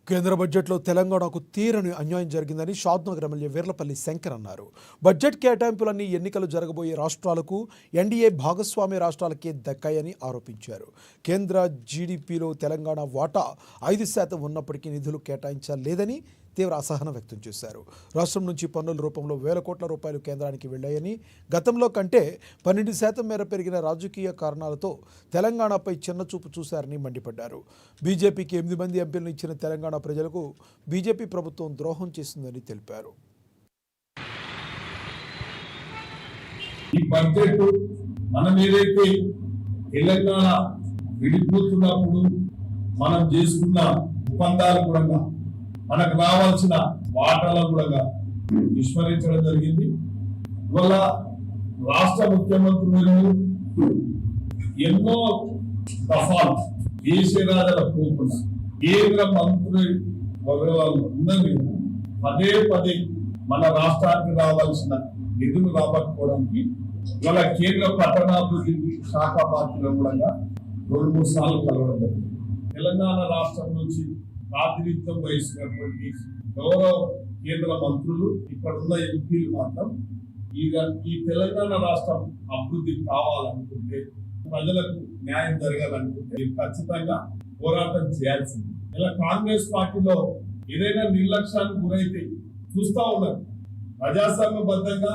కేంద్ర బడ్జెట్లో తెలంగాణకు తీరని అన్యాయం జరిగిందని షాద్నగర్ ఎమ్మెల్యే వీర్లపల్లి శంకర్ అన్నారు. బడ్జెట్ కేటాయింపులన్నీ ఎన్నికలు జరగబోయే రాష్ట్రాలకు, ఎన్డీఏ భాగస్వామ్య రాష్ట్రాలకే దక్కాయని ఆరోపించారు. కేంద్ర జీడీపీలో తెలంగాణ వాటా 5% ఉన్నప్పటికీ నిధులు కేటాయించలేదని తీవ్ర అసహనం వ్యక్తం చేశారు. రాష్ట్రం నుంచి పన్నుల రూపంలో వేల కోట్ల రూపాయలు కేంద్రానికి వెళ్లాయని, గతంలో కంటే 12% మేర పెరిగిన రాజకీయ కారణాలతో తెలంగాణపై చిన్నచూపు చూశారని మండిపడ్డారు. బీజేపీకి 8 మంది ఎంపీలను ఇచ్చిన తెలంగాణ ప్రజలకు బీజేపీ ప్రభుత్వం ద్రోహం చేసిందని తెలిపారు. ఈ బడ్జెట్ మనం ఏదైతే తెలంగాణ విడిపోతున్నప్పుడు మనం చేసుకున్న ఒప్పందాలు కూడా మనకు రావాల్సిన వాటాలను కూడా విస్మరించడం జరిగింది. ఇవాళ రాష్ట్ర ముఖ్యమంత్రులు ఎన్నో దఫాలు దేశరాజుల పోకుండా కేంద్ర మంత్రి అందరినీ పదే పదే మన రాష్ట్రానికి రావాల్సిన నిధులు రాబట్టుకోవడానికి ఇవాళ కేంద్ర పట్టణాభివృద్ధి శాఖ మంత్రులు కూడా 2-3 సార్లు కలవడం జరిగింది. తెలంగాణ రాష్ట్రం నుంచి ప్రాతినిధ్యం వహిస్తున్నటువంటి గౌరవ కేంద్ర మంత్రులు, ఇక్కడ ఉన్న ఎంపీలు మాత్రం ఈ తెలంగాణ రాష్ట్రం అభివృద్ధి కావాలనుకుంటే, ప్రజలకు న్యాయం జరగాలనుకుంటే ఖచ్చితంగా పోరాటం చేయాల్సింది. ఇలా కాంగ్రెస్ పార్టీలో ఏదైనా నిర్లక్ష్యానికి గురైతే చూస్తా ఉన్నారు. ప్రజాస్వామ్యబద్ధంగా